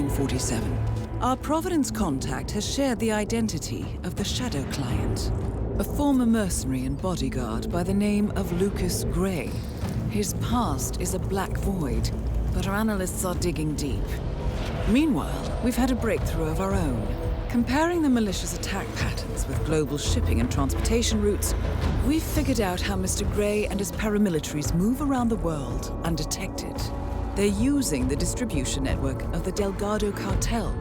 morning, 47. Our Providence contact has shared the identity of the Shadow Client, a former mercenary and bodyguard by the name of Lucas Gray. His past is a black void, but our analysts are digging deep. Meanwhile, we've had a breakthrough of our own. Comparing the malicious attack patterns with global shipping and transportation routes, we've figured out how Mr. Gray and his paramilitaries move around the world undetected. They're using the distribution network of the Delgado cartel,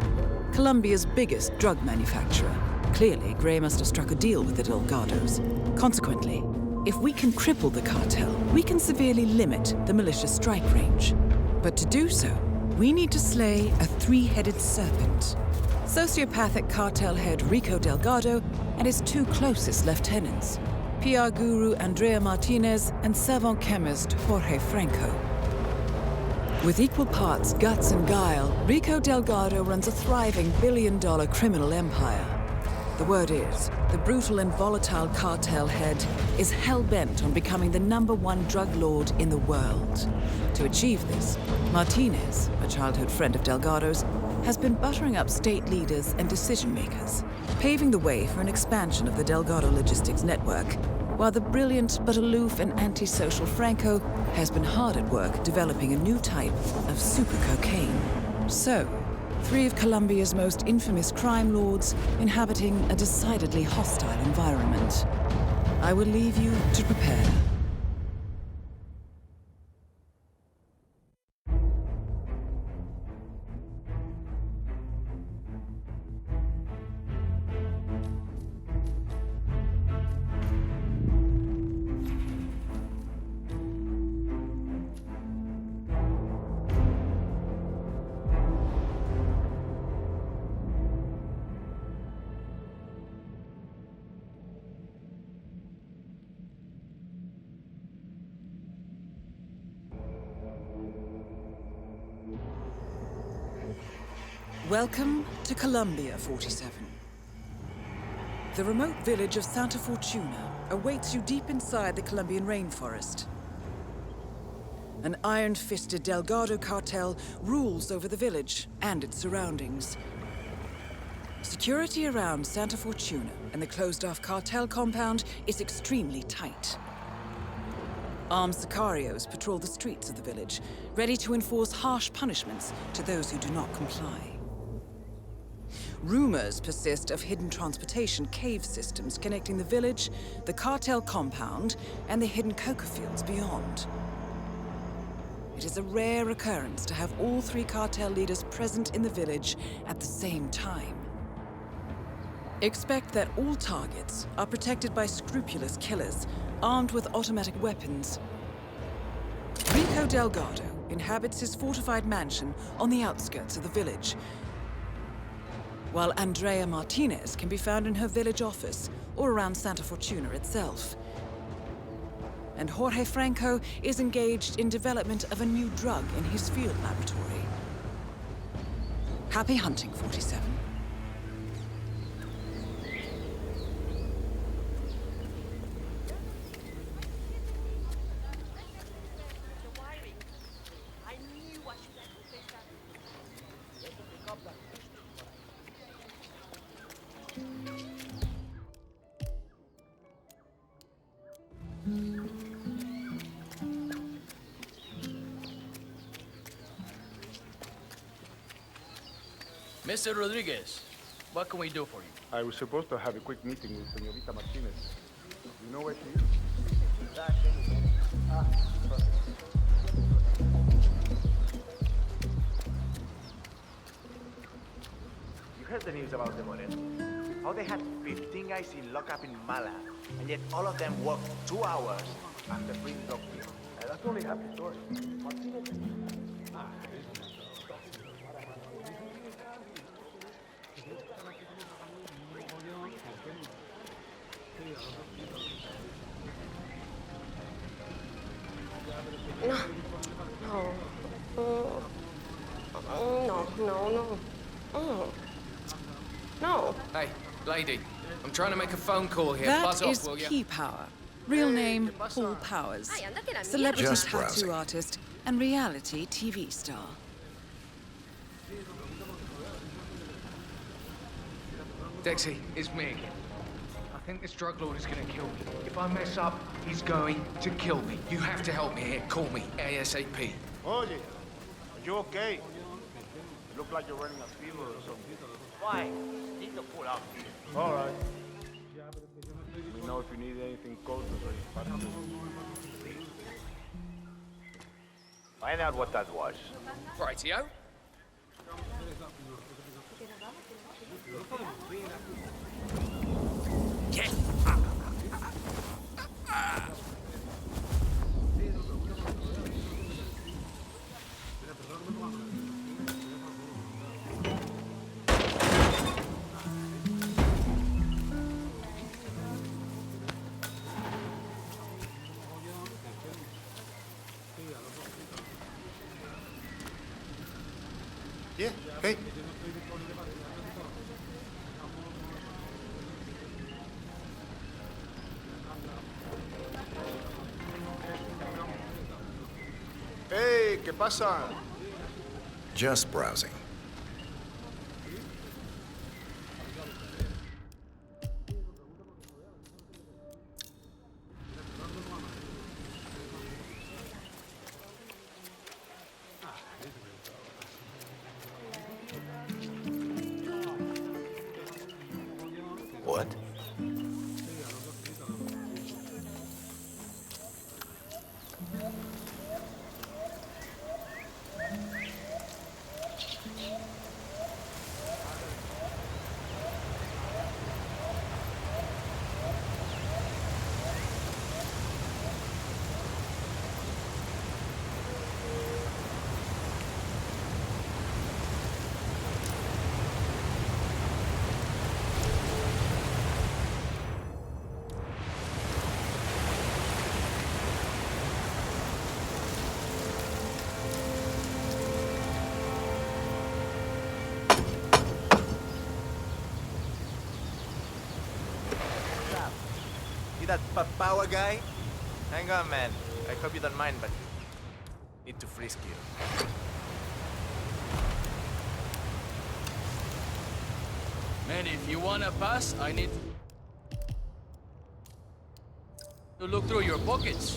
Colombia's biggest drug manufacturer. Clearly, Gray must have struck a deal with the Delgados. Consequently, if we can cripple the cartel, we can severely limit the militia's strike range. But to do so, we need to slay a three-headed serpent. Sociopathic cartel head Rico Delgado and his two closest lieutenants, PR guru Andrea Martinez and savant chemist Jorge Franco. With equal parts guts and guile, Rico Delgado runs a thriving billion-dollar criminal empire. The word is, the brutal and volatile cartel head is hell-bent on becoming the #1 drug lord in the world. To achieve this, Martinez, a childhood friend of Delgado's, has been buttering up state leaders and decision-makers, paving the way for an expansion of the Delgado logistics network, while the brilliant but aloof and antisocial Franco has been hard at work developing a new type of super cocaine. So, three of Colombia's most infamous crime lords inhabiting a decidedly hostile environment. I will leave you to prepare. Welcome to Colombia, 47. The remote village of Santa Fortuna awaits you deep inside the Colombian rainforest. An iron-fisted Delgado cartel rules over the village and its surroundings. Security around Santa Fortuna and the closed-off cartel compound is extremely tight. Armed sicarios patrol the streets of the village, ready to enforce harsh punishments to those who do not comply. Rumors persist of hidden transportation cave systems connecting the village, the cartel compound, and the hidden coca fields beyond. It is a rare occurrence to have all three cartel leaders present in the village at the same time. Expect that all targets are protected by scrupulous killers, armed with automatic weapons. Rico Delgado inhabits his fortified mansion on the outskirts of the village, while Andrea Martinez can be found in her village office or around Santa Fortuna itself. And Jorge Franco is engaged in development of a new drug in his field laboratory. Happy hunting, 47. Mr. Rodriguez, what can we do for you? I was supposed to have a quick meeting with Señorita Martinez. You know where she is? Perfect. You heard the news about the Moreno? How they had 15 guys in lockup in Mala, and yet all of them worked 2 hours and the free dog deal. That's only half the story. Martinez. No. Hey, lady, I'm trying to make a phone call here. That Buzz is off, will you? Key Power. Real name, Paul Powers. Celebrity Just tattoo browsing. artist and reality TV star. Dexy, it's me again. I think this drug lord is gonna kill me. If I mess up, he's going to kill me. You have to help me here. Call me ASAP. Oye, are you okay? You look like you're running a fever or something. Why? Need to pull out. All right. Let me know if you need anything closer so you Find out what that was. Rightio. Yeah. Yeah, hey. Hey, ¿qué pasa? Just browsing. What? See that power guy? Hang on, man. I hope you don't mind, but need to frisk you. Man, if you wanna pass, I need to look through your pockets.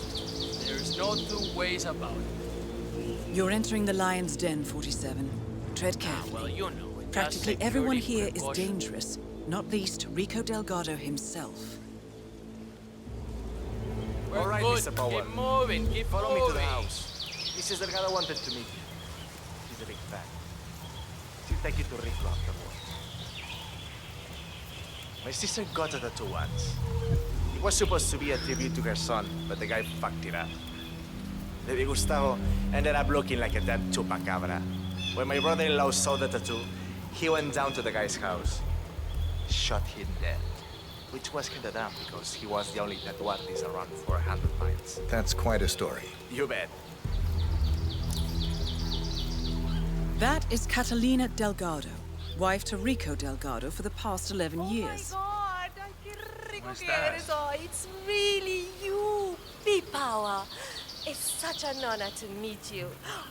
There's no two ways about it. You're entering the lion's den, 47. Tread carefully. Well, you know it. Practically Just everyone security here is precaution. dangerous, not least Rico Delgado himself. We're All right, good. Mr. Power. Keep moving, keep Follow me to the moving. house. Mrs. Delgado wanted to meet you. She's a big fan. She'll take you to Rico afterwards. My sister got a tattoo once. It was supposed to be a tribute to her son, but the guy fucked it up. Baby Gustavo ended up looking like a dead chupacabra. When my brother-in-law saw the tattoo, he went down to the guy's house, shot him dead. Which was kinda dumb because he was the only tattoo artist around for 100 miles. That's quite a story. You bet. That is Catalina Delgado, wife to Rico Delgado for the past 11 years. Oh my God, qué rico ¿Cómo que estás? eres hoy. It's really you, P-Power. It's such an honor to meet you.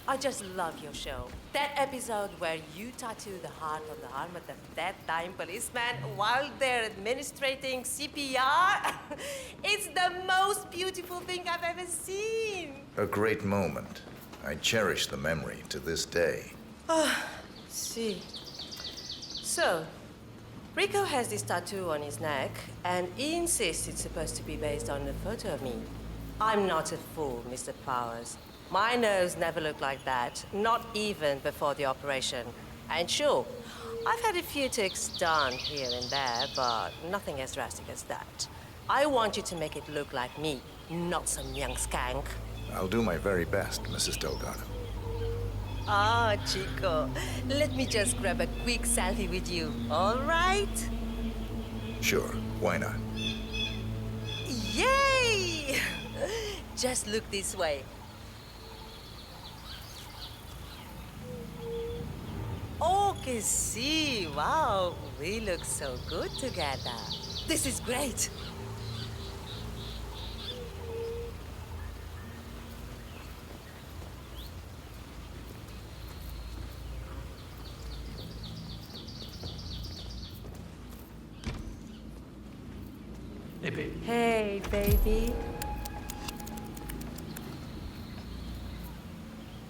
I just love your show. That episode where you tattoo the heart on the arm of the dead-dying policeman while they're administrating CPR. It's the most beautiful thing I've ever seen. A great moment. I cherish the memory to this day. See. So, Rico has this tattoo on his neck and he insists it's supposed to be based on a photo of me. I'm not a fool, Mr. Powers. My nose never looked like that, not even before the operation. And sure, I've had a few ticks done here and there, but nothing as drastic as that. I want you to make it look like me, not some young skank. I'll do my very best, Mrs. Delgado. Ah, Chico, let me just grab a quick selfie with you, all right? Sure, why not? Yay! Just look this way. Oh, que sí! Wow, we look so good together. This is great. Hey, baby. Hey, baby.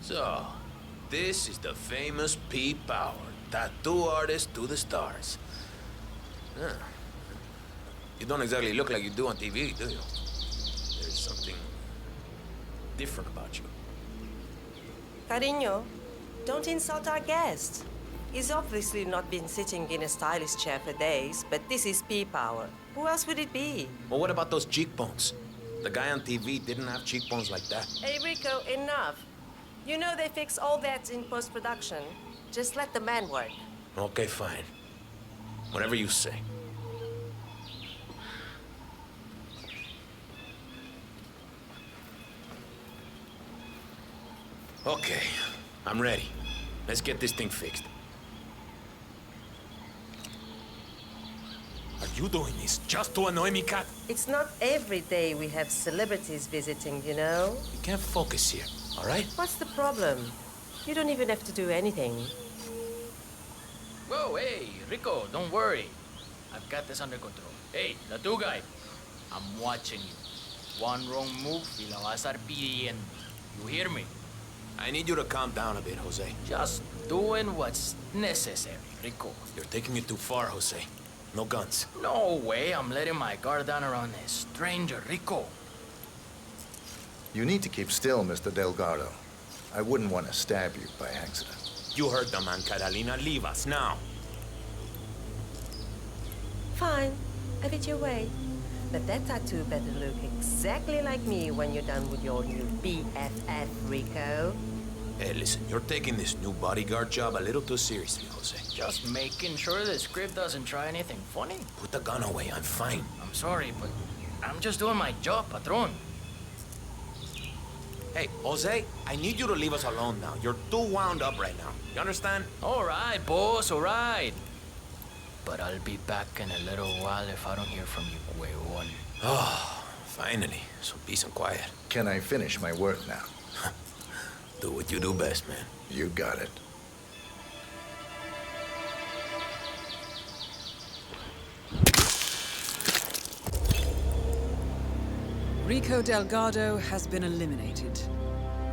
So, this is the famous P. Power, tattoo artist to the stars. Huh. You don't exactly look like you do on TV, do you? There's something different about you. Cariño, don't insult our guest. He's obviously not been sitting in a stylish chair for days, but this is P-Power. Who else would it be? Well, what about those cheekbones? The guy on TV didn't have cheekbones like that. Hey, Rico, enough. You know they fix all that in post-production. Just let the man work. Okay, fine. Whatever you say. Okay, I'm ready. Let's get this thing fixed. Are you doing this just to annoy me, Kat? It's not every day we have celebrities visiting, you know? You can't focus here, all right? What's the problem? You don't even have to do anything. Whoa, hey, Rico, don't worry. I've got this under control. Hey, the two guy. I'm watching you. One wrong move y la vas a estar pidiendo. You hear me? I need you to calm down a bit, Jose. Just doing what's necessary, Rico. You're taking it too far, Jose. No guns. No way I'm letting my guard down around a stranger, Rico. You need to keep still, Mr. Delgado. I wouldn't want to stab you by accident. You heard the man, Catalina. Leave us now. Fine, have it your way. But that tattoo better look exactly like me when you're done with your new BFF, Rico. Hey, listen, you're taking this new bodyguard job a little too seriously, Jose. Just making sure the script doesn't try anything funny. Put the gun away. I'm fine. I'm sorry, but I'm just doing my job, patron. Hey, Jose, I need you to leave us alone now. You're too wound up right now. You understand? All right, boss, all right. But I'll be back in a little while if I don't hear from you, huevón. Oh, finally. Some peace and quiet. Can I finish my work now? Do what you do best, man. You got it. Rico Delgado has been eliminated.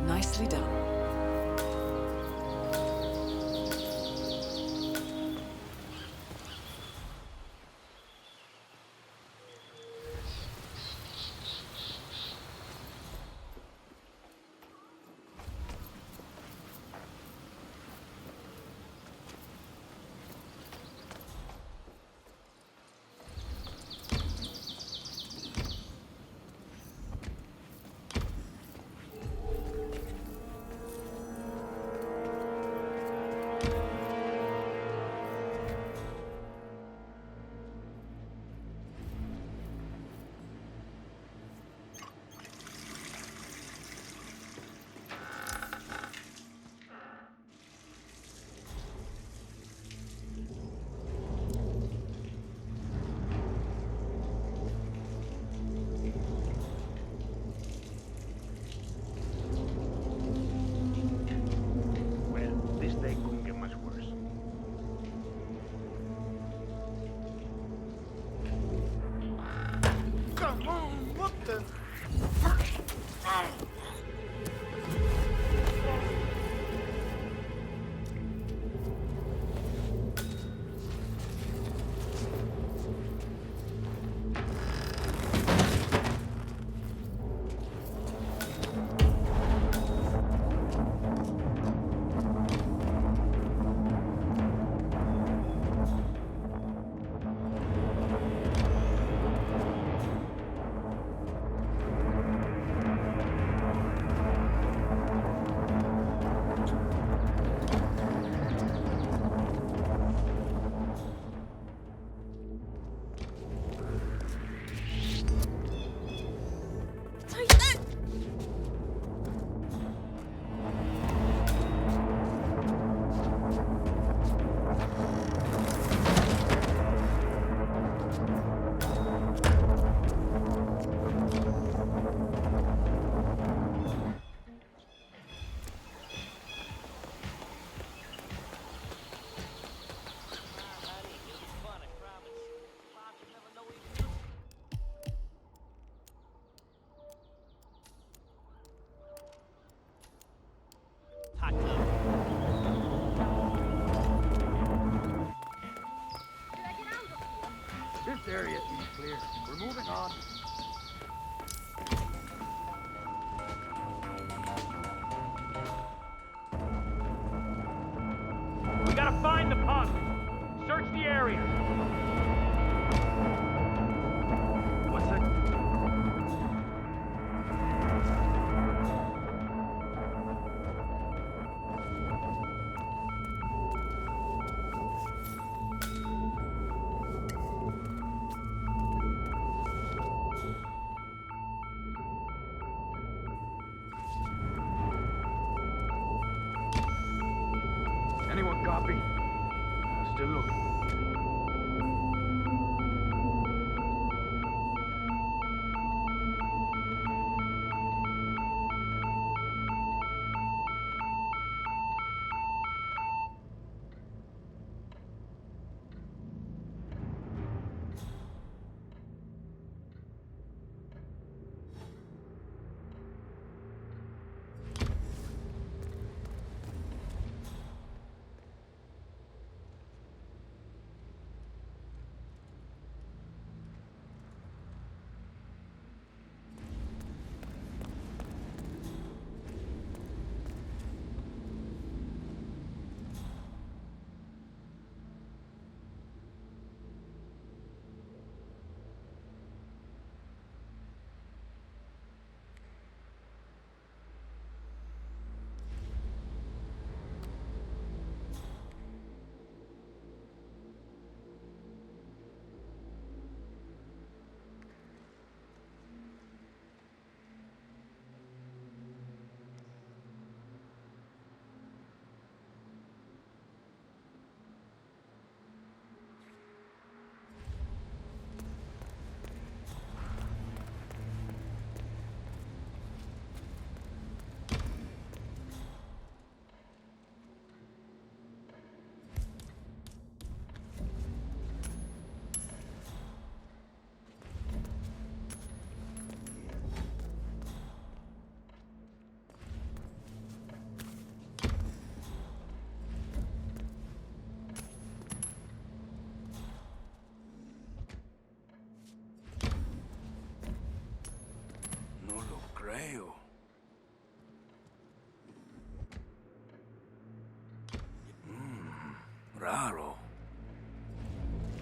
Nicely done. area is clear. We're moving on. We gotta find the pub. Search the area. What's that? Anyone copy? Still looking. creo. Raro.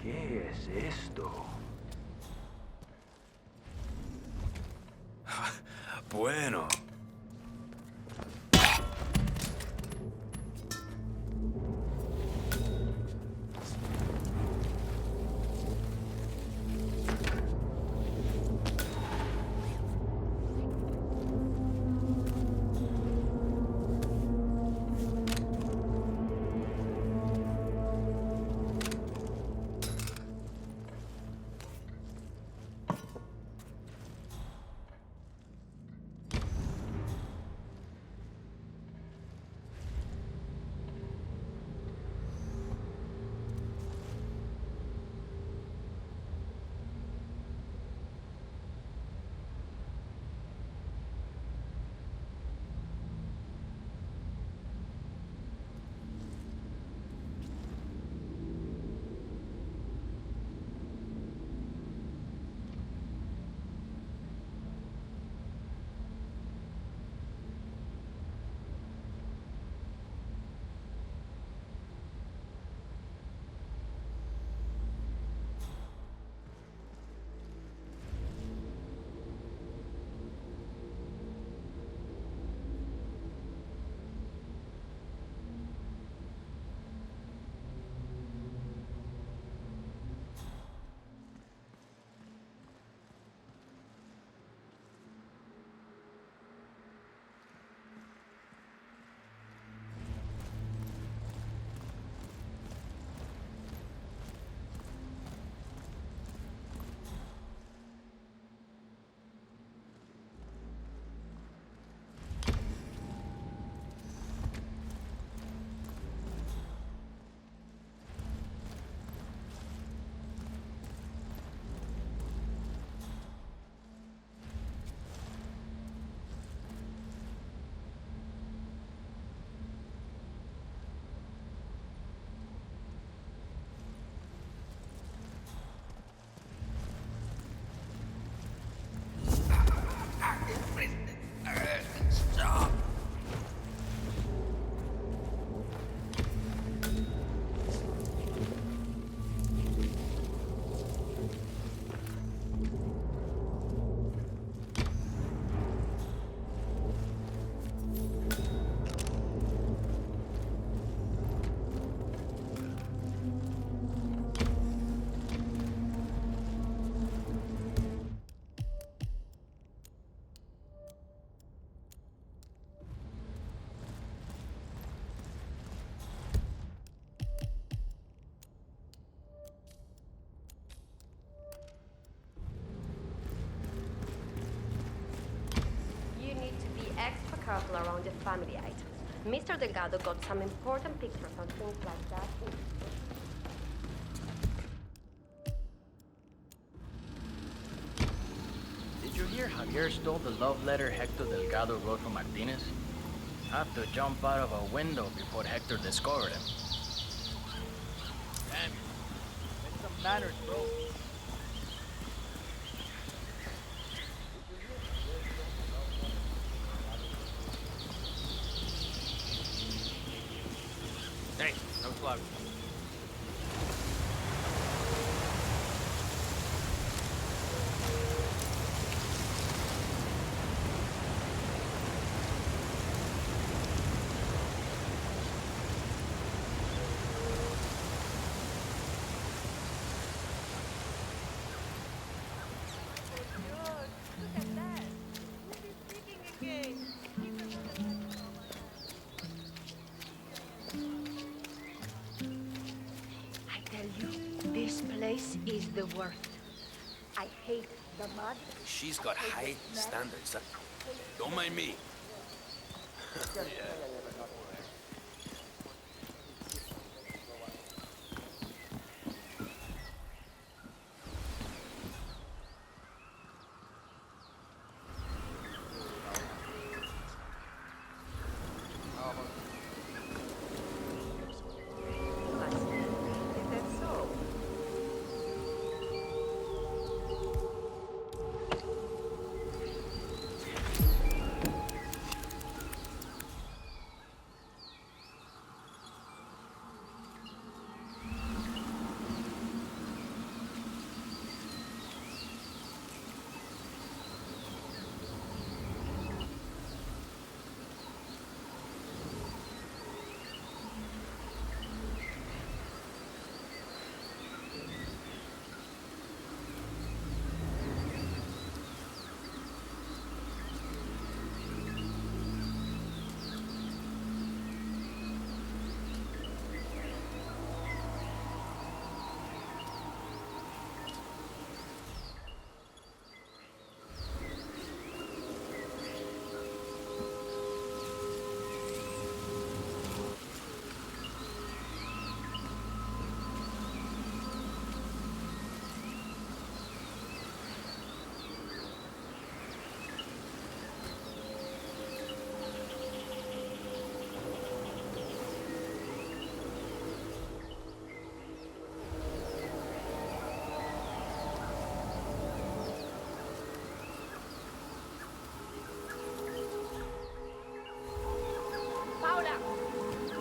¿Qué es esto? Bueno. careful around the family items. Mr. Delgado got some important pictures on things like that. Did you hear Javier stole the love letter Hector Delgado wrote for Martinez? Have to jump out of a window before Hector discovered him. Damn, make some manners, bro. Hey, no slugs. This place is the worst. I hate the mud. She's got high standards. Don't mind me. Yeah.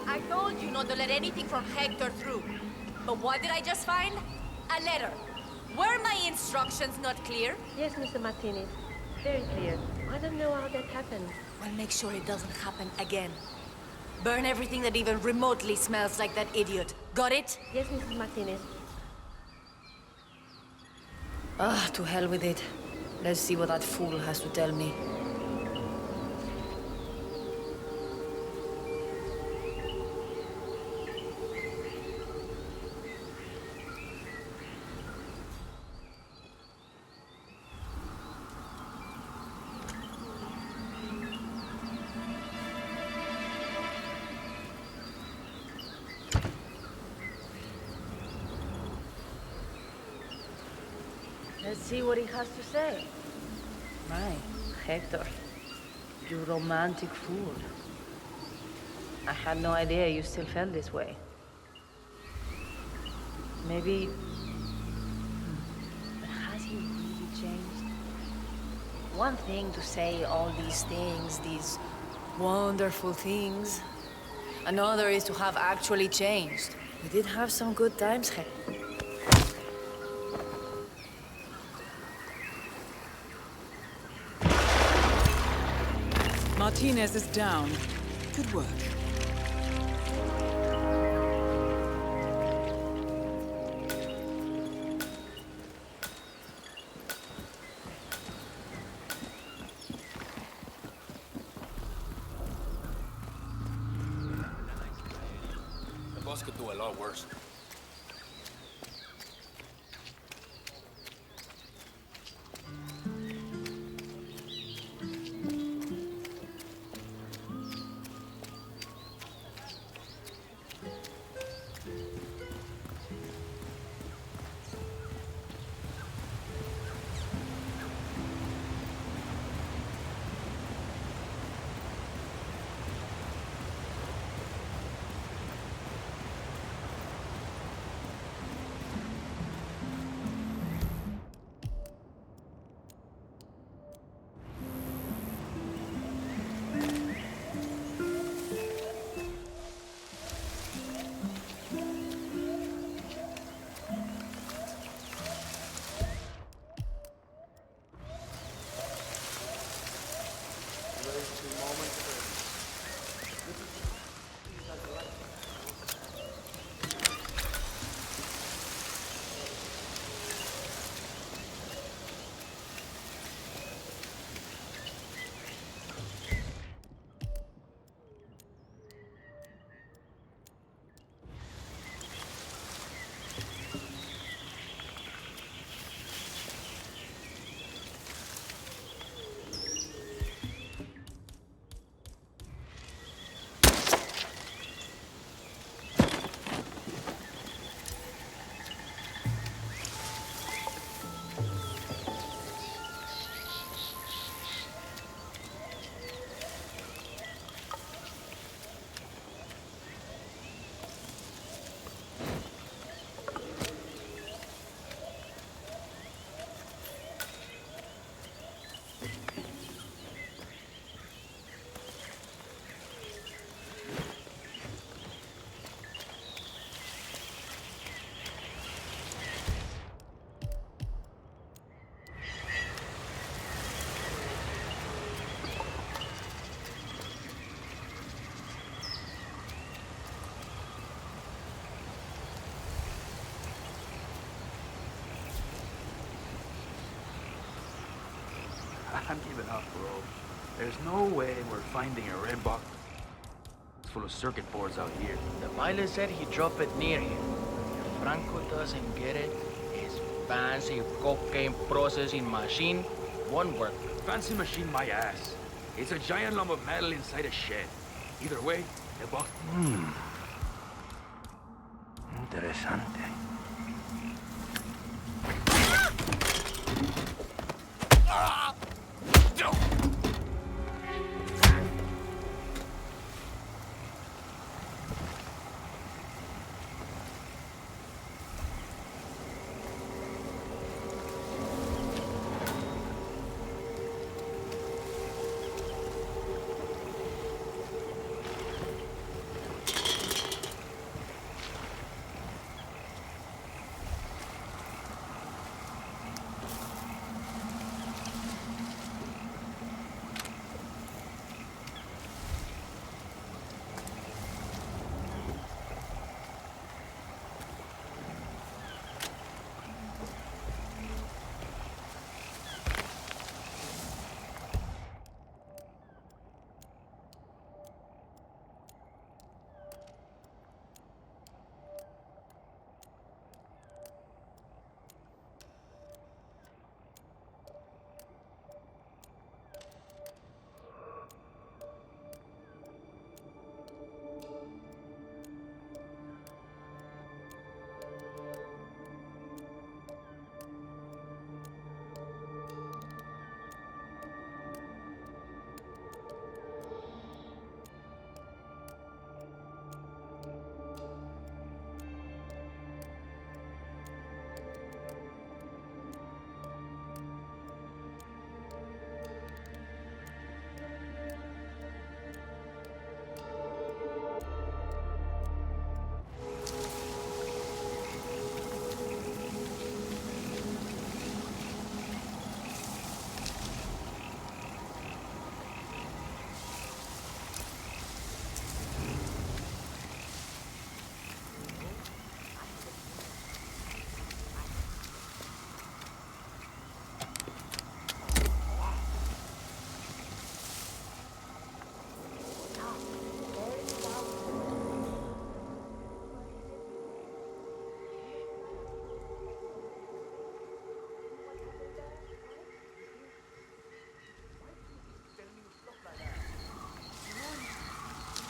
I told you not to let anything from Hector through. But what did I just find? A letter. Were my instructions not clear? Yes, Mr. Martinez. Very clear. I don't know how that happened. Well, make sure it doesn't happen again. Burn everything that even remotely smells like that idiot. Got it? Yes, Mrs. Martinez. Ah, to hell with it. Let's see what that fool has to tell me. Let's see what he has to say. My, Hector. You romantic fool. I had no idea you still felt this way. Maybe... But has he really changed? One thing to say all these things, these wonderful things. Another is to have actually changed. We did have some good times, Hector. Martinez is down. Good work. The boss could do a lot worse. I'm giving up, bro. There's no way we're finding a red box full of circuit boards out here. The pilot said he dropped it near here. If Franco doesn't get it, his fancy cocaine processing machine won't work. Fancy machine my ass. It's a giant lump of metal inside a shed. Either way, the box... Interesante.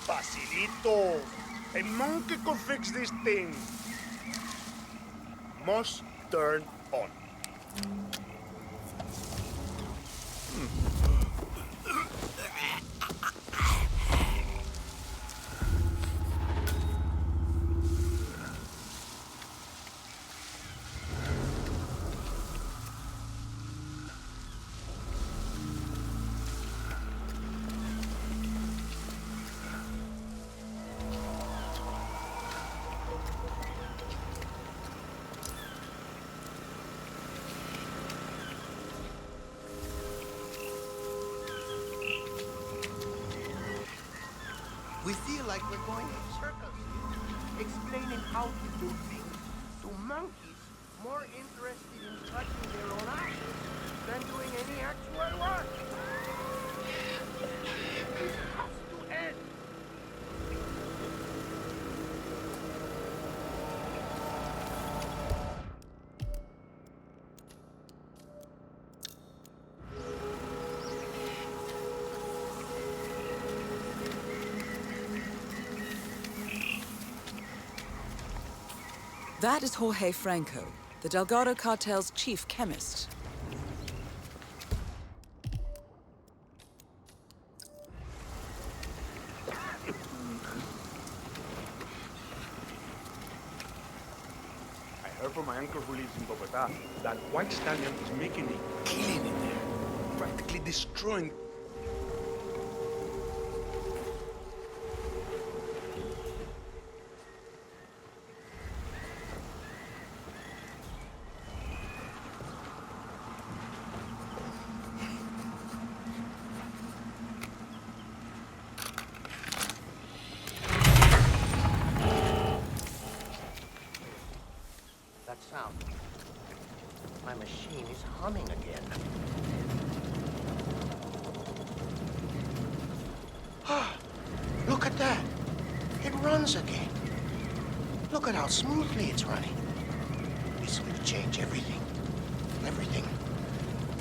Facilito. A monkey could fix this thing. Must turn on. We feel like we're going in circles, explaining how to do things to monkeys more interested in touching their own asses than doing any actual work. This has to end. That is Jorge Franco, the Delgado cartel's chief chemist. I heard from my uncle who lives in Bogota that White Stallion is making a killing in there, practically destroying. That sound. My machine is humming again. Look at that. It runs again. Look at how smoothly it's running. This will change everything. Everything.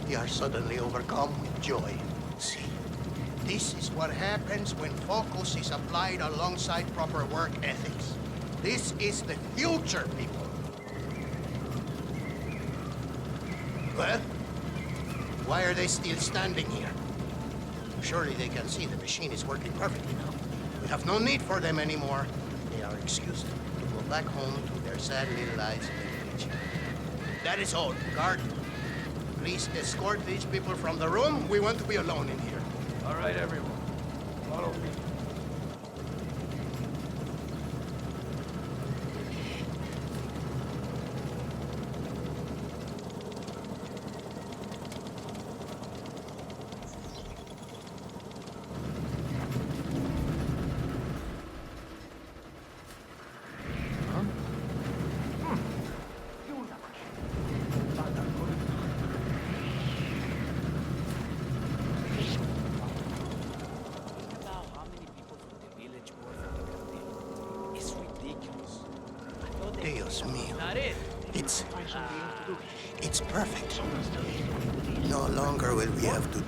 We are suddenly overcome with joy. See, this is what happens when focus is applied alongside proper work ethics. This is the future, people. Well, why are they still standing here? Surely they can see the machine is working perfectly now. We have no need for them anymore. They are excused to go back home to their sad little lives in the village. That is all. Guard, please escort these people from the room. We want to be alone in here. All right, everyone. Follow me. Dios mío. It's perfect. No longer will we have to...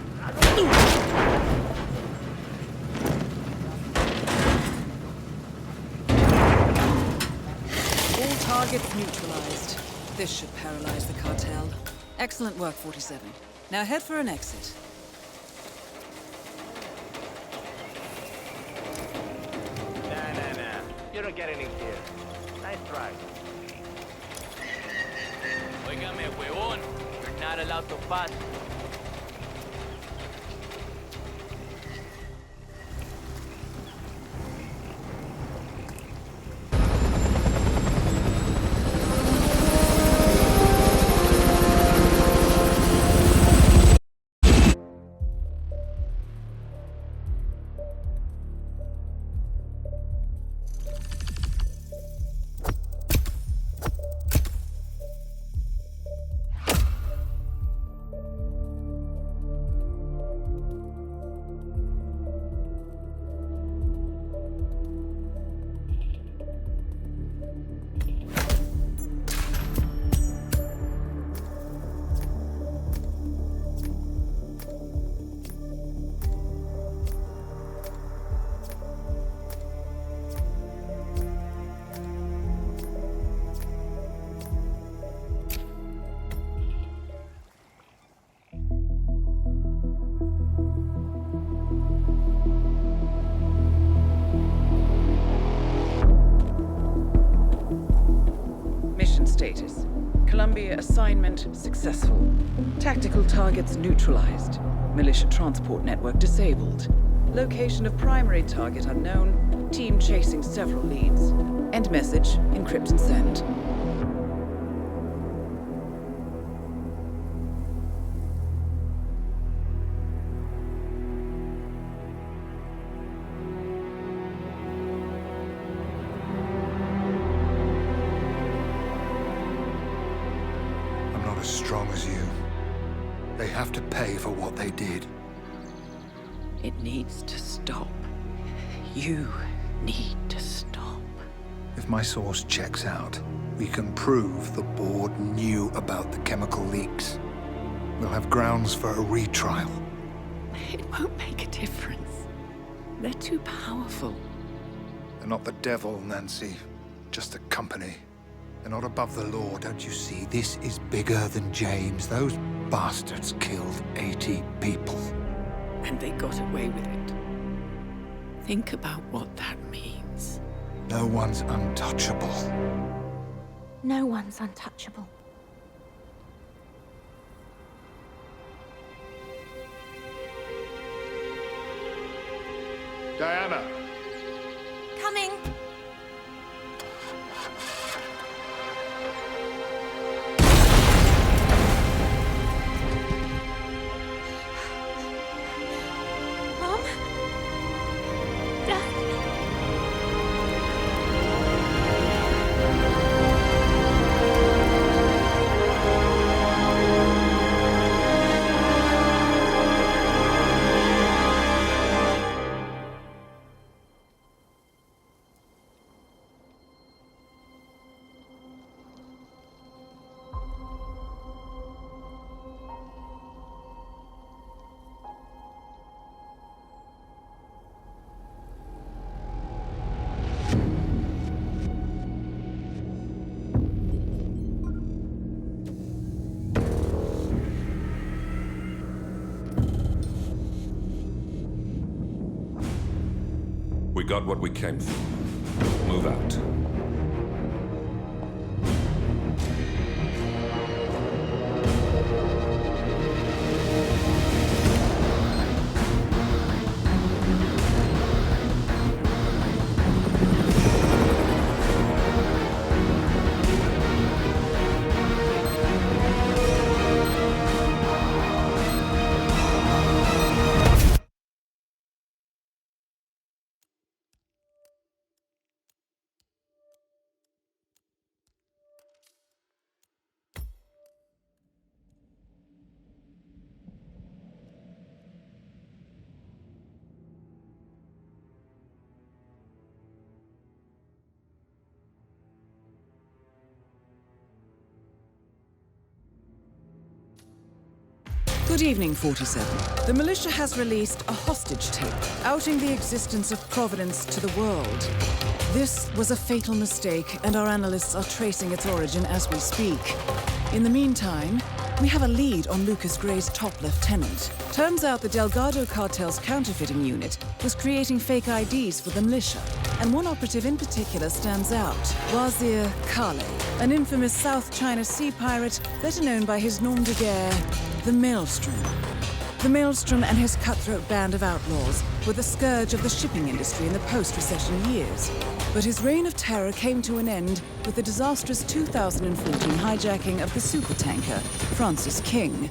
All targets neutralized. This should paralyze the cartel. Excellent work, 47. Now head for an exit. Nah. You don't get any here. Nice try. Óigame, huevón. You're not allowed to pass. Status. Columbia assignment successful. Tactical targets neutralized. Militia transport network disabled. Location of primary target unknown. Team chasing several leads. End message, encrypt and send. As strong as you. They have to pay for what they did. It needs to stop. You need to stop. If my source checks out, we can prove the board knew about the chemical leaks. We'll have grounds for a retrial. It won't make a difference. They're too powerful. They're not the devil, Nancy. Just a company. They're not above the law, don't you see? This is bigger than James. Those bastards killed 80 people. And they got away with it. Think about what that means. No one's untouchable. No one's untouchable. Diana! Coming! We got what we came for. Move out. Good evening, 47. The militia has released a hostage tape, outing the existence of Providence to the world. This was a fatal mistake, and our analysts are tracing its origin as we speak. In the meantime, we have a lead on Lucas Gray's top lieutenant. Turns out the Delgado cartel's counterfeiting unit was creating fake IDs for the militia, and one operative in particular stands out, Wazir Kale, an infamous South China Sea pirate better known by his nom de guerre, the Maelstrom. The Maelstrom and his cutthroat band of outlaws were the scourge of the shipping industry in the post-recession years. But his reign of terror came to an end with the disastrous 2014 hijacking of the supertanker, Francis King.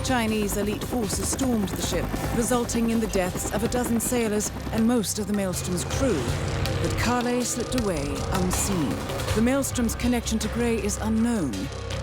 Chinese elite forces stormed the ship, resulting in the deaths of a dozen sailors and most of the Maelstrom's crew. But Kale slipped away unseen. The Maelstrom's connection to Gray is unknown,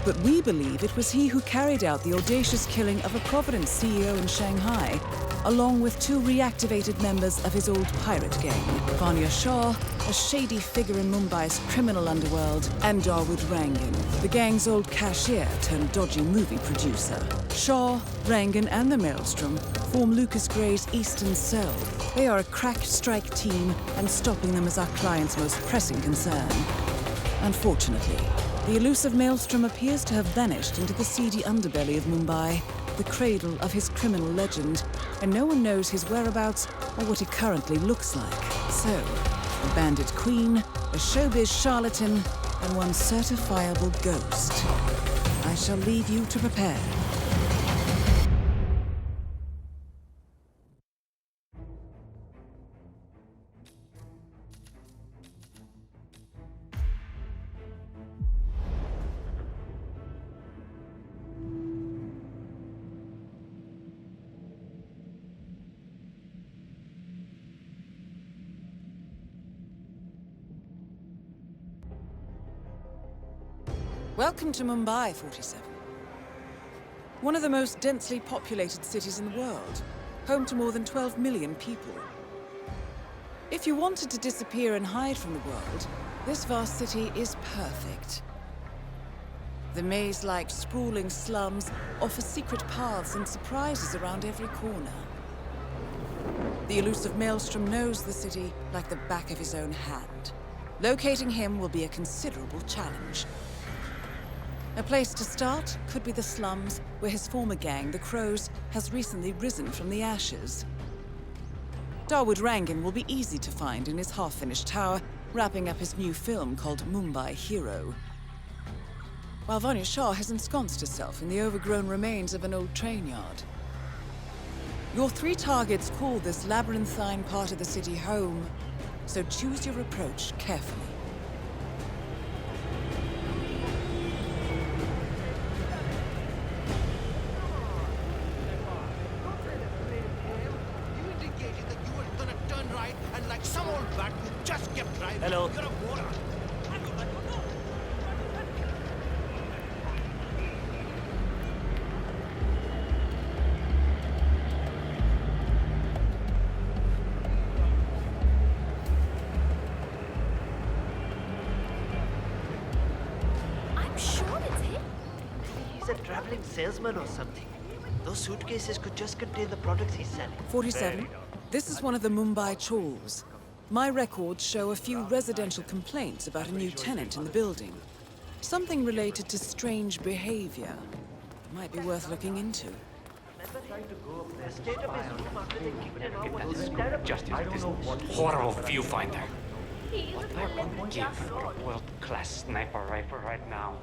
but we believe it was he who carried out the audacious killing of a Providence CEO in Shanghai, along with two reactivated members of his old pirate gang, Vanya Shah, a shady figure in Mumbai's criminal underworld, and Dawood Rangan, the gang's old cashier turned dodgy movie producer. Shah, Rangan, and the Maelstrom form Lucas Gray's Eastern Cell. They are a crack strike team, and stopping them is our client's most pressing concern. Unfortunately, the elusive Maelstrom appears to have vanished into the seedy underbelly of Mumbai, the cradle of his criminal legend, and no one knows his whereabouts or what he currently looks like. So, a bandit queen, a showbiz charlatan, and one certifiable ghost. I shall leave you to prepare. Welcome to Mumbai, 47. One of the most densely populated cities in the world, home to more than 12 million people. If you wanted to disappear and hide from the world, this vast city is perfect. The maze-like sprawling slums offer secret paths and surprises around every corner. The elusive Maelstrom knows the city like the back of his own hand. Locating him will be a considerable challenge. A place to start could be the slums, where his former gang, the Crows, has recently risen from the ashes. Dawood Rangan will be easy to find in his half-finished tower, wrapping up his new film called Mumbai Hero. While Vanya Shah has ensconced herself in the overgrown remains of an old train yard. Your three targets call this labyrinthine part of the city home, so choose your approach carefully. Hello. I'm sure it's him. He's a traveling salesman or something. Those suitcases could just contain the products he's selling. 47. This is one of the Mumbai chawls. My records show a few residential complaints about a new tenant in the building. Something related to strange behavior. Might be worth looking into. The state of his room after they kicked him out was terrible. Justice, this horrible viewfinder. What I would give for a world-class sniper rifle right now.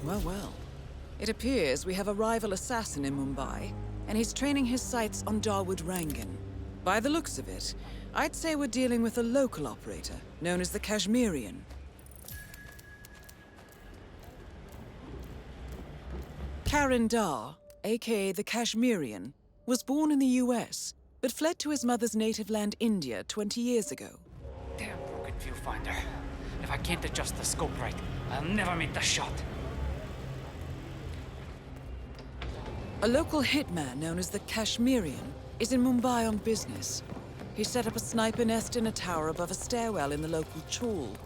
Well, well. It appears we have a rival assassin in Mumbai, and he's training his sights on Dawood Rangan. By the looks of it, I'd say we're dealing with a local operator, known as the Kashmirian. Karan Dar, aka the Kashmirian, was born in the US, but fled to his mother's native land, India, 20 years ago. Damn broken viewfinder. If I can't adjust the scope right, I'll never make the shot. A local hitman known as the Kashmirian is in Mumbai on business. He set up a sniper nest in a tower above a stairwell in the local chawl.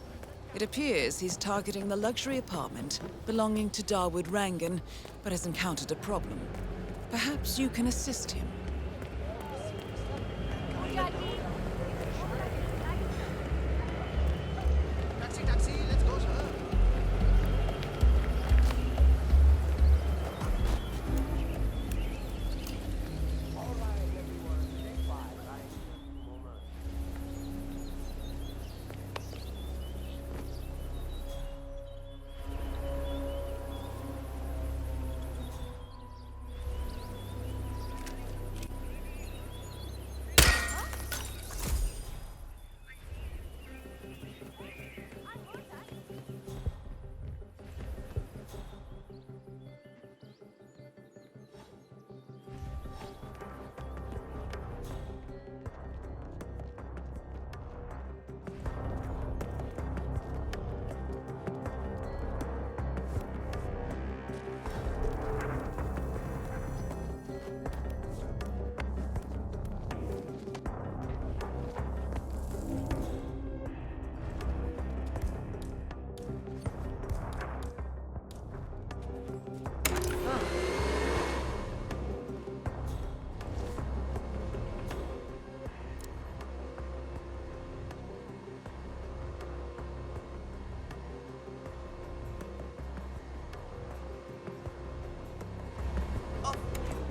It appears he's targeting the luxury apartment belonging to Dawood Rangan, but has encountered a problem. Perhaps you can assist him. Taxi, let's go, sir.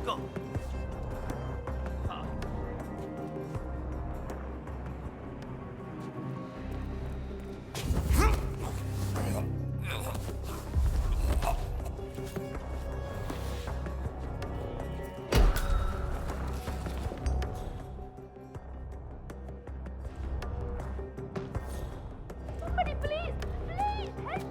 Go. Somebody, please! Please, help me!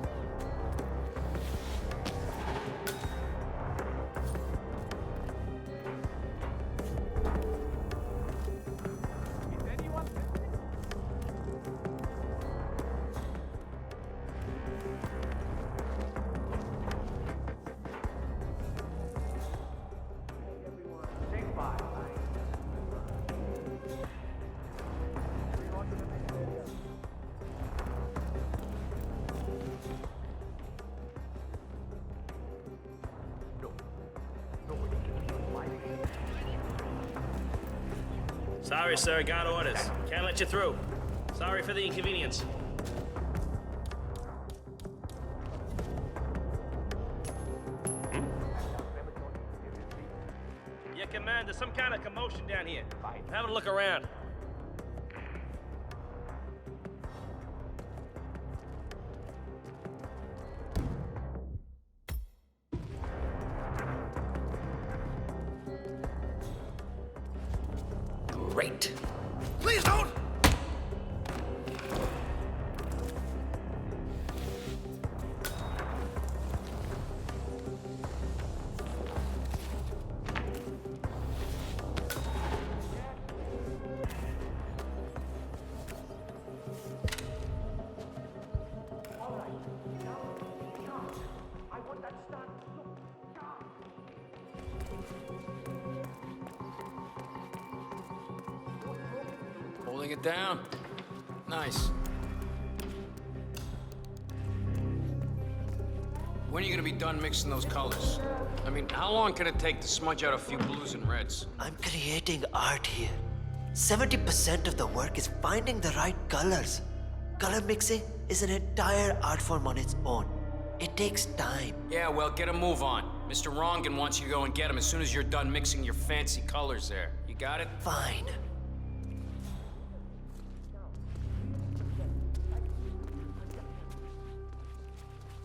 Sorry, sir. Got orders. Can't let you through. Sorry for the inconvenience. Yeah, Command, there's some kind of commotion down here. I'm having a look around. Great. Please don't! Holding it down. Nice. When are you gonna be done mixing those colors? I mean, how long can it take to smudge out a few blues and reds? I'm creating art here. 70% of the work is finding the right colors. Color mixing is an entire art form on its own. It takes time. Yeah, well, get a move on. Mr. Rongan wants you to go and get him as soon as you're done mixing your fancy colors there. You got it? Fine.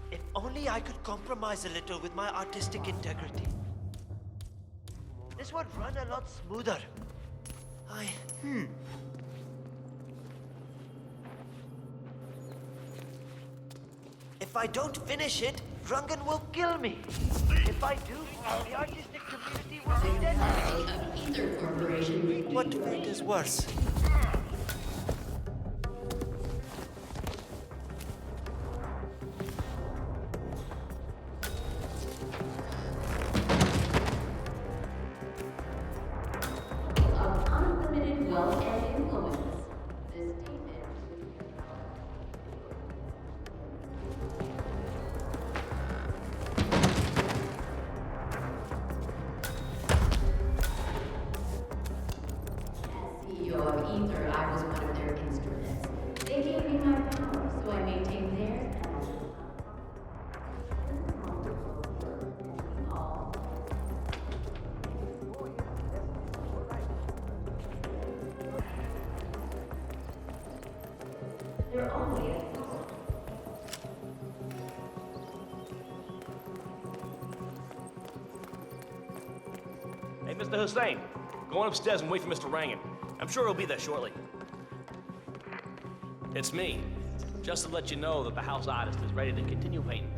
If only I could compromise a little with my artistic integrity. This would run a lot smoother. If I don't finish it, Rungan will kill me. If I do, the artistic community will be dead. Ether Corporation. What fate is worse? Of unlimited wealth and influence. This statement. CEO of Ether, I was one of their instruments. They gave me my power, so I maintained theirs and they're always Hey, Mr. Hussein, go on upstairs and wait for Mr. Rangan. I'm sure he'll be there shortly. It's me. Just to let you know that the house artist is ready to continue painting.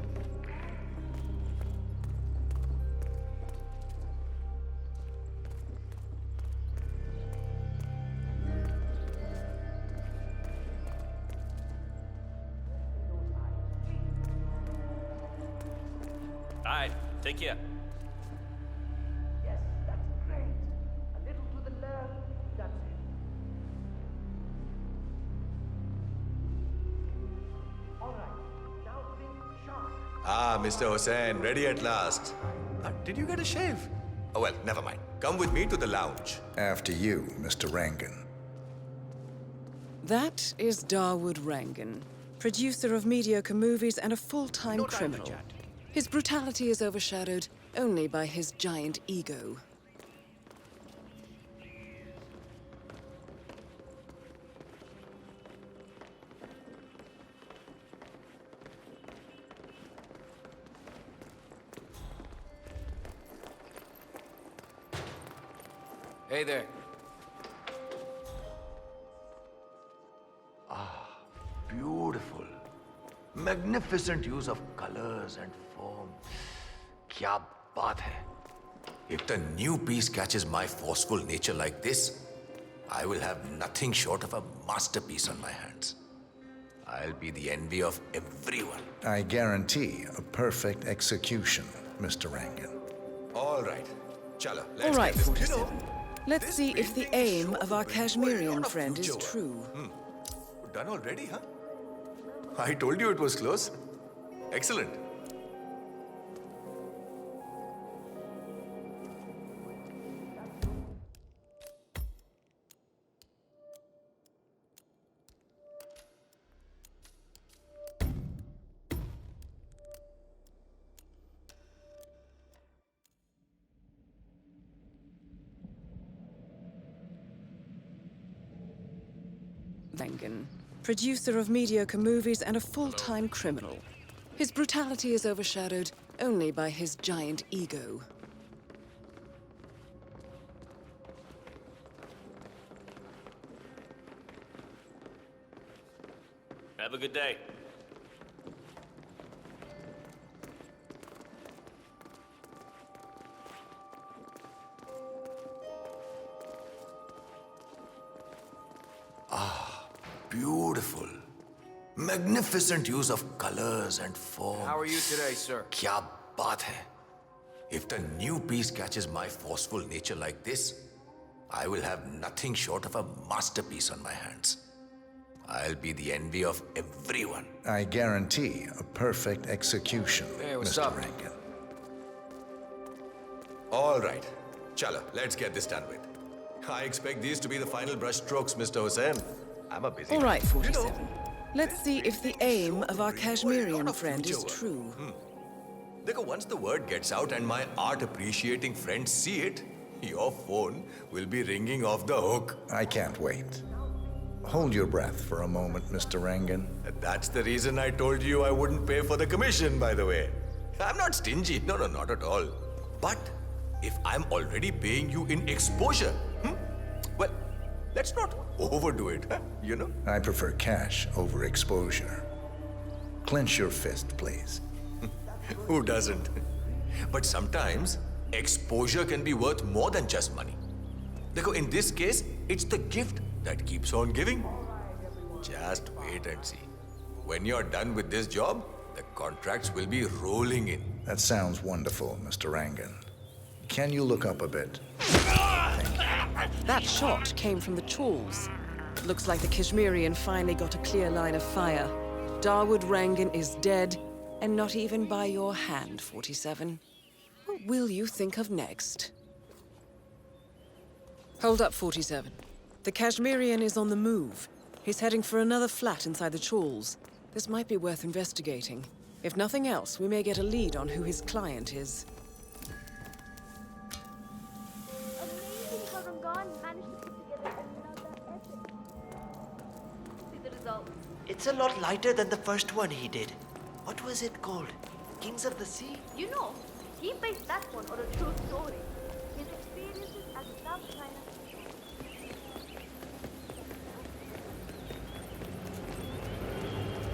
All right, take care. Yes, that's great. A little to the left, that's it. All right, now think sharp. Ah, Mr. Hussain, ready at last. Did you get a shave? Oh, well, never mind. Come with me to the lounge. After you, Mr. Rangan. That is Dawood Rangan, producer of mediocre movies and a full-time criminal. His brutality is overshadowed only by his giant ego. Hey there. Beautiful. Magnificent use of colors and form. Kya baat hai? If the new piece catches my forceful nature like this, I will have nothing short of a masterpiece on my hands. I'll be the envy of everyone. I guarantee a perfect execution, Mr. Rangan. All right. Chalo, All let's right, get this. 47. Let's see if the aim of our Kashmirian friend is true. Done already, huh? I told you it was close. Excellent. Rangan, producer of mediocre movies and a full-time criminal. His brutality is overshadowed only by his giant ego. Have a good day. Beautiful. Magnificent use of colors and form. How are you today, sir? Kya baat hai? If the new piece catches my forceful nature like this, I will have nothing short of a masterpiece on my hands. I'll be the envy of everyone. I guarantee a perfect execution, Hey, what's Mr. up? Rangan. All right. Chalo, let's get this done with. I expect these to be the final brush strokes, Mr. Hussain. I'm a busy All right, man. 47. Let's see if the aim of our Kashmirian friend is true. Dekho, once the word gets out and my art-appreciating friends see it, your phone will be ringing off the hook. I can't wait. Hold your breath for a moment, Mr. Rangan. That's the reason I told you I wouldn't pay for the commission, by the way. I'm not stingy. No, not at all. But if I'm already paying you in exposure, well, let's not overdo it, you know? I prefer cash over exposure. Clench your fist, please. Who doesn't? But sometimes, exposure can be worth more than just money. Dekho, in this case, it's the gift that keeps on giving. Just wait and see. When you're done with this job, the contracts will be rolling in. That sounds wonderful, Mr. Rangan. Can you look up a bit? That shot came from the tools. Looks like the Kashmirian finally got a clear line of fire. Dawood Rangan is dead, and not even by your hand, 47. What will you think of next? Hold up, 47. The Kashmirian is on the move. He's heading for another flat inside the Chawls. This might be worth investigating. If nothing else, we may get a lead on who his client is. It's a lot lighter than the first one he did. What was it called? Kings of the Sea? You know, he based that one on a true story. His experiences as a South China.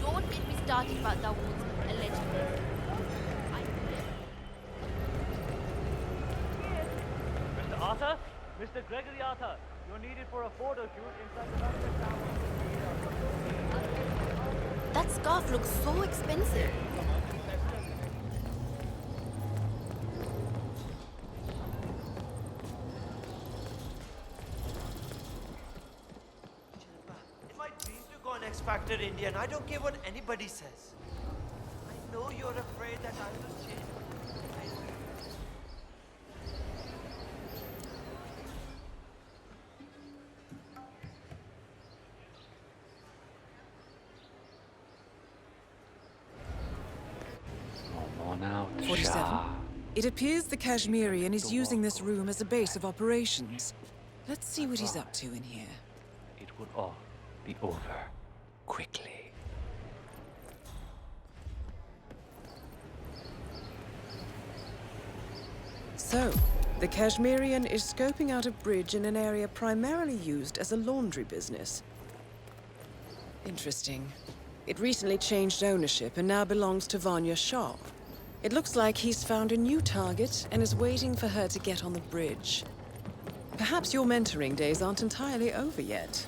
Don't get me started about Dawood's alleged death. Mr. Arthur? Mr. Gregory Arthur, you're needed for a photo shoot inside the London Tower. That scarf looks so expensive. If I dream to go on X Factor Indian, I don't care what anybody says. I know you're afraid that I will change. Now, 47. It appears the Kashmirian is using this room as a base of operations. Let's see what he's up to in here. It would all be over quickly. So, the Kashmirian is scoping out a bridge in an area primarily used as a laundry business. Interesting. It recently changed ownership and now belongs to Vanya Shah. It looks like he's found a new target and is waiting for her to get on the bridge. Perhaps your mentoring days aren't entirely over yet.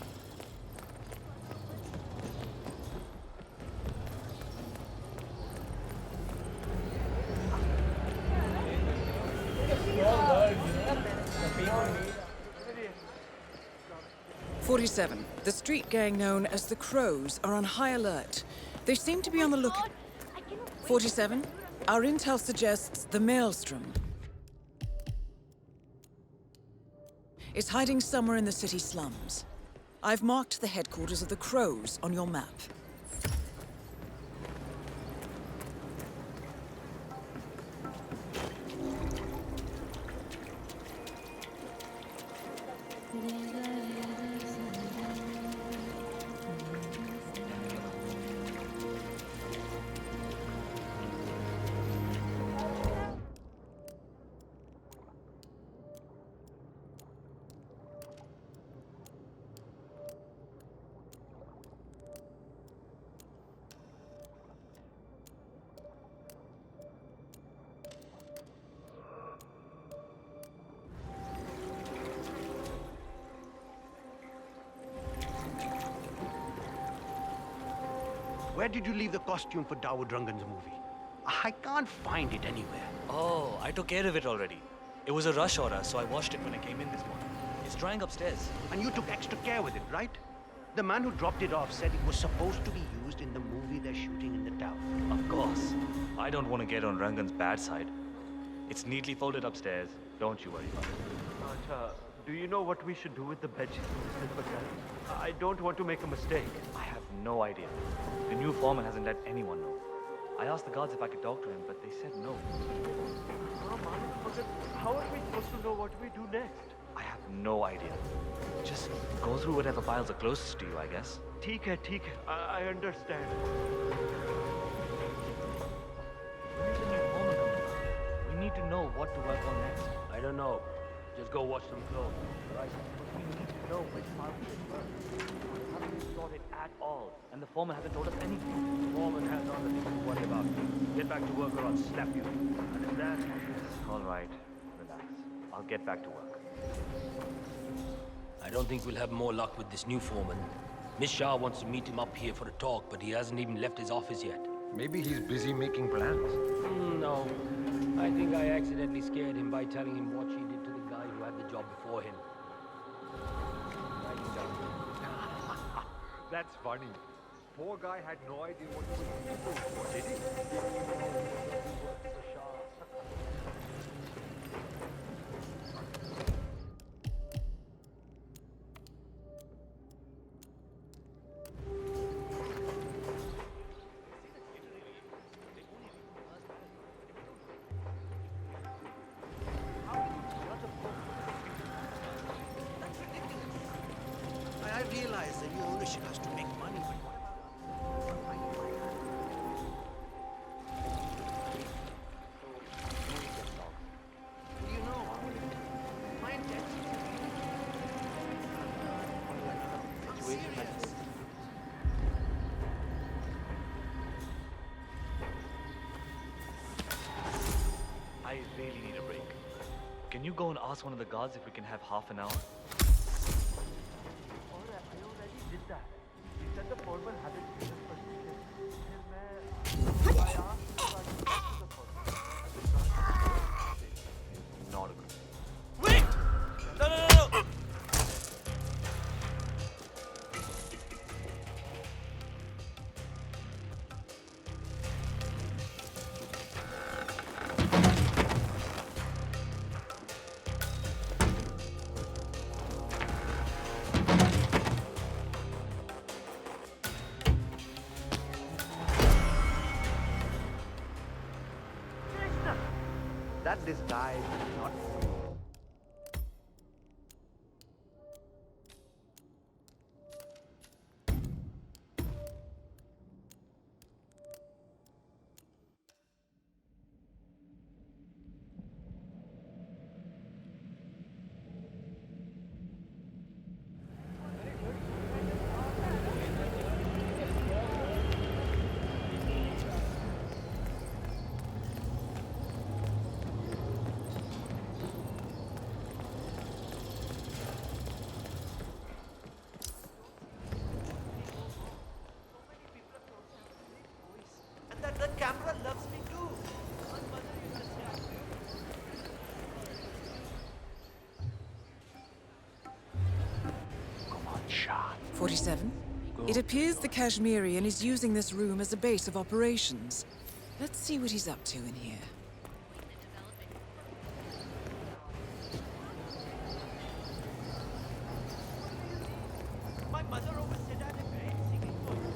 "47. The street gang known as the Crows are on high alert. They seem to be on the lookout. 47. Our intel suggests the Maelstrom is hiding somewhere in the city slums. I've marked the headquarters of the Crows on your map. Where did you leave the costume for Dawood Rangan's movie? I can't find it anywhere. Oh, I took care of it already. It was a rush order, so I washed it when I came in this morning. It's drying upstairs. And you took extra care with it, right? The man who dropped it off said it was supposed to be used in the movie they're shooting in the tower. Of course. I don't want to get on Rangan's bad side. It's neatly folded upstairs. Don't you worry about it. But, do you know what we should do with the bedsheets, Mr. Patel? I don't want to make a mistake. I have no idea. The new foreman hasn't let anyone know. I asked the guards if I could talk to him, but they said no. How are we supposed to know what we do next? I have no idea. Just go through whatever files are closest to you, I guess. ठीक है. I understand. When is the new foreman coming? We need to know what to work on next. I don't know. Just go watch them close. Right. But we need to know which file we should work. We haven't sorted at all, and the foreman hasn't told us anything. The foreman has other things to worry about. Get back to work or I'll slap you. Understand? All right. Relax. I'll get back to work. I don't think we'll have more luck with this new foreman. Miss Shah wants to meet him up here for a talk, but he hasn't even left his office yet. Maybe he's busy making plans. No. I think I accidentally scared him by telling him what she did to the guy who had the job before him. That's funny. Poor guy had no idea what he was doing for, did he? I realize the new ownership has to make money, but what do you know? My intention I'm serious. I really need a break. Can you go and ask one of the guards if we can have half an hour? I already did that. He said the foreman hadn't seen us for years. I asked if I could talk to the foreman. Not a good. Wait! No! That disguise is not real. And the camera loves me too. 47. It appears the Kashmirian is using this room as a base of operations. Let's see what he's up to in here. My mother always said I had a great singing voice.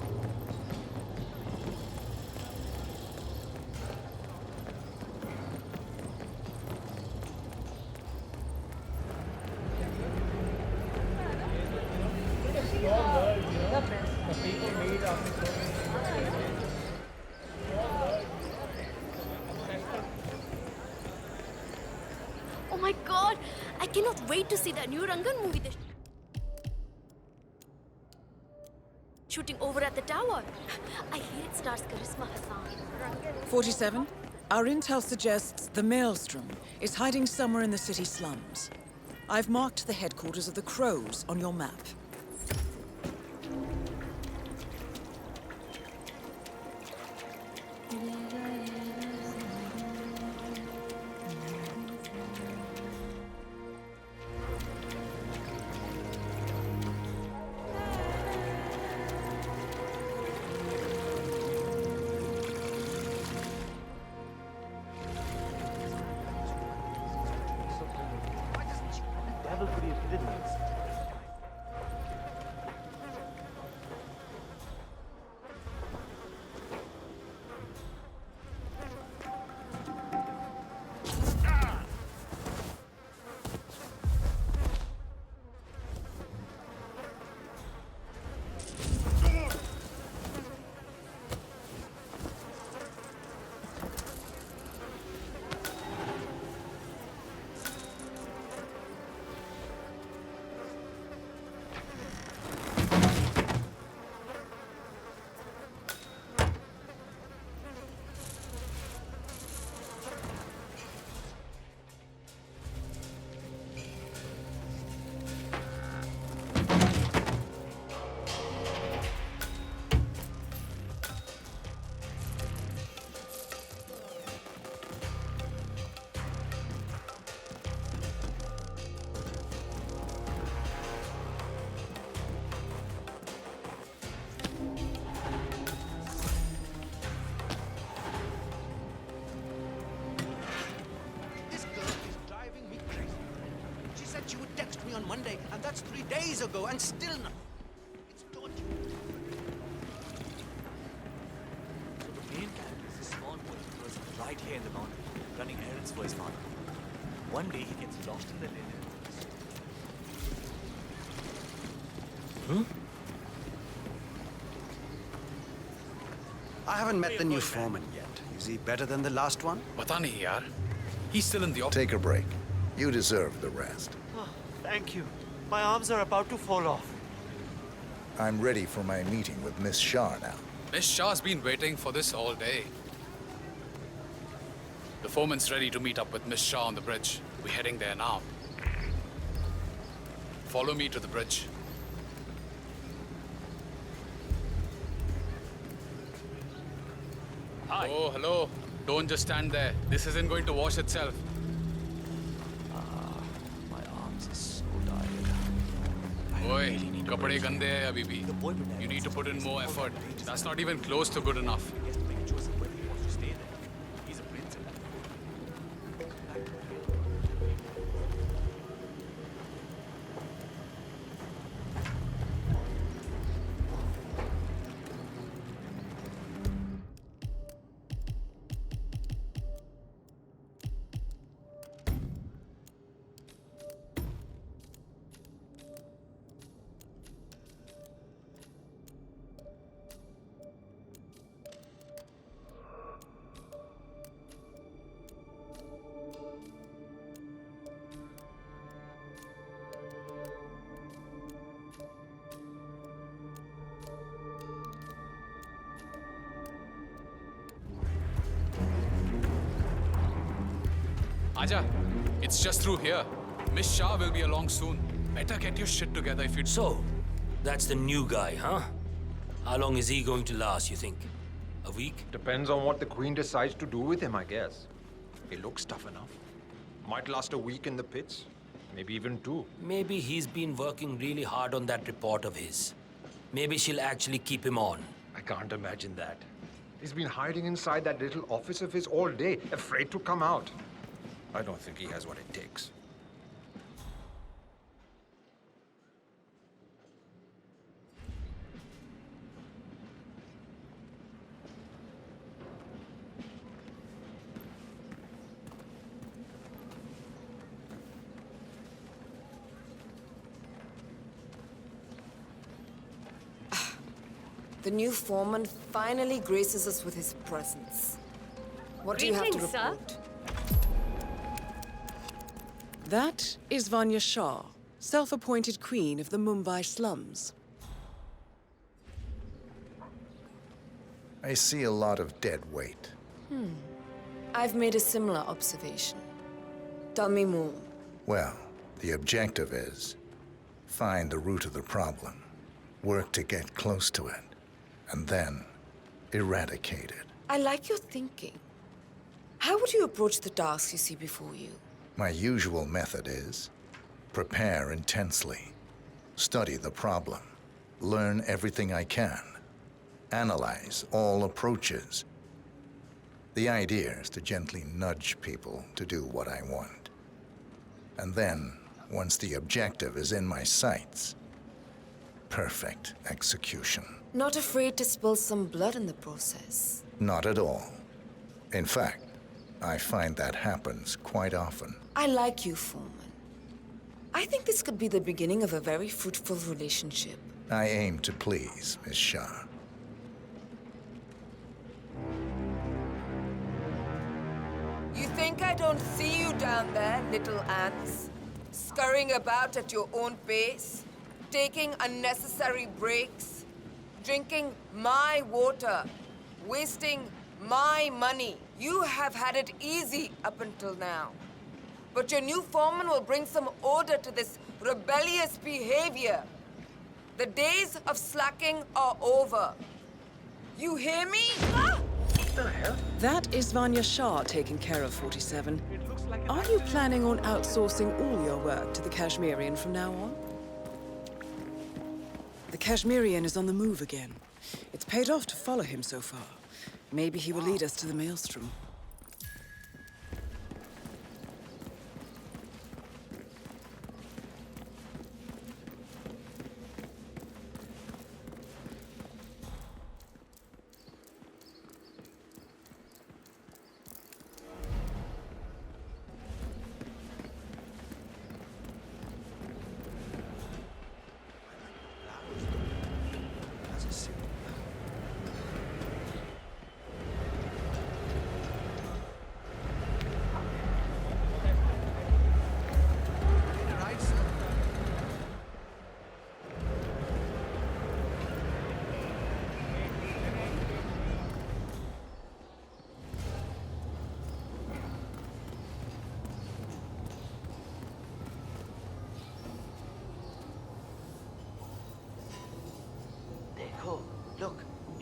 Oh my god! I cannot wait to see that new Rangan movie they're shooting over at the tower. I hear it stars Charisma Hassan. 47. Our intel suggests the Maelstrom is hiding somewhere in the city slums. I've marked the headquarters of the Crows on your map. Devil could he have hidden this? ago and still not. It's torture. So the main character is a small boy who was right here in the mountain, running errands for his father. One day he gets lost in the desert. I haven't met the new foreman yet. Is he better than the last one? Pata nahi yaar. He's still in the office. Take a break. You deserve the rest. Oh, thank you. My arms are about to fall off. I'm ready for my meeting with Miss Shah now. Miss Shah's been waiting for this all day. The foreman's ready to meet up with Miss Shah on the bridge. We're heading there now. Follow me to the bridge. Hi. Oh, hello. Don't just stand there. This isn't going to wash itself. My arms are so tired. Oi, kapade gande hai abhi bhi. You need to put in more effort. That's not even close to good enough. Aja, it's just through here. Miss Shah will be along soon. Better get your shit together if you... So, that's the new guy, huh? How long is he going to last, you think? A week? Depends on what the Queen decides to do with him, I guess. He looks tough enough. Might last a week in the pits. Maybe even 2. Maybe he's been working really hard on that report of his. Maybe she'll actually keep him on. I can't imagine that. He's been hiding inside that little office of his all day, afraid to come out. I don't think he has what it takes. The new foreman finally graces us with his presence. What do you have to Greetings, sir. report? That is Vanya Shah, self-appointed queen of the Mumbai slums. I see a lot of dead weight. I've made a similar observation. Tell me more. Well, the objective is find the root of the problem, work to get close to it, and then eradicate it. I like your thinking. How would you approach the tasks you see before you? My usual method is prepare intensely, study the problem, learn everything I can, analyze all approaches. The idea is to gently nudge people to do what I want. And then, once the objective is in my sights, perfect execution. Not afraid to spill some blood in the process. Not at all. In fact, I find that happens quite often. I like you, foreman. I think this could be the beginning of a very fruitful relationship. I aim to please, Miss Shah. You think I don't see you down there, little ants? Scurrying about at your own pace? Taking unnecessary breaks? Drinking my water? Wasting my money? You have had it easy up until now. But your new foreman will bring some order to this rebellious behavior. The days of slacking are over. You hear me? Ah! What the hell? That is Vanya Shah taking care of 47. Are you planning on outsourcing all your work to the Kashmirian from now on? The Kashmirian is on the move again. It's paid off to follow him so far. Maybe he will lead us to the maelstrom.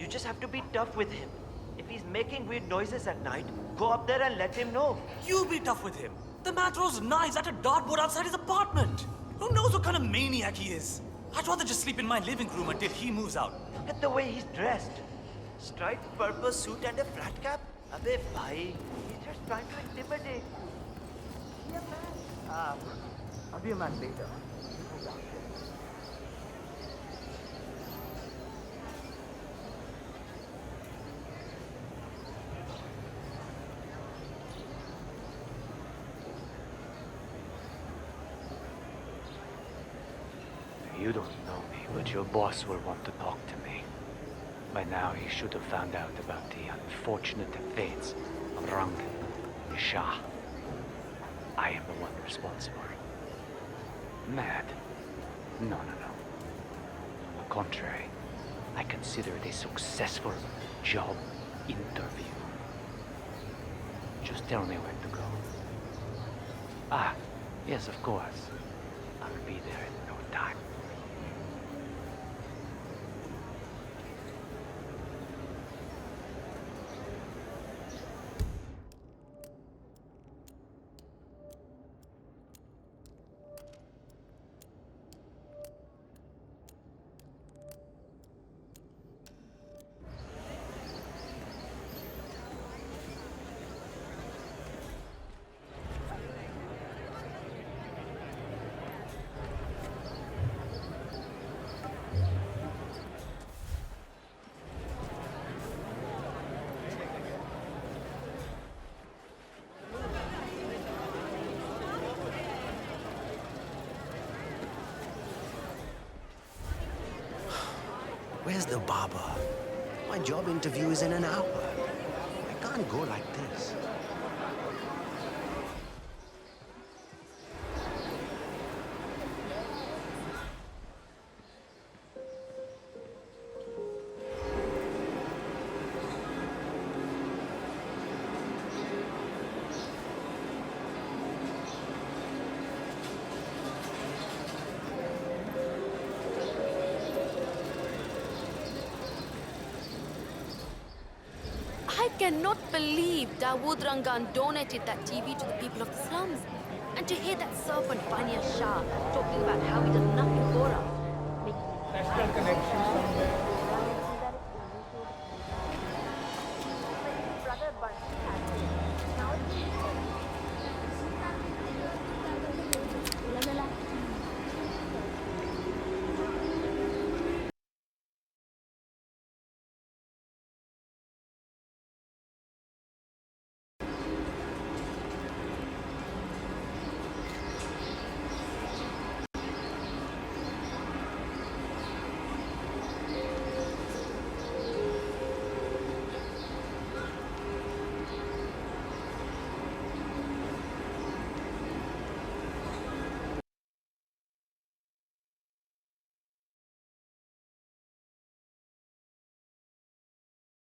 You just have to be tough with him. If he's making weird noises at night, go up there and let him know. You be tough with him. The man throws knives at a dartboard outside his apartment. Who knows what kind of maniac he is? I'd rather just sleep in my living room until he moves out. Look at the way he's dressed. Striped purple suit and a flat cap? Abey bhai, he's just trying to intimidate you. Yeah, man. I'll be a man later. You don't know me, but your boss will want to talk to me. By now, he should have found out about the unfortunate fates of Rangan and Shah. I am the one responsible. Mad? No. On the contrary, I consider it a successful job interview. Just tell me where to go. Ah, yes, of course. I'll be there in no time. Where's the barber? My job interview is in an hour. I can't go like this. I cannot believe Dawood Rangan donated that TV to the people of the slums. And to hear that serpent Banya Shah talking about how he does nothing for us.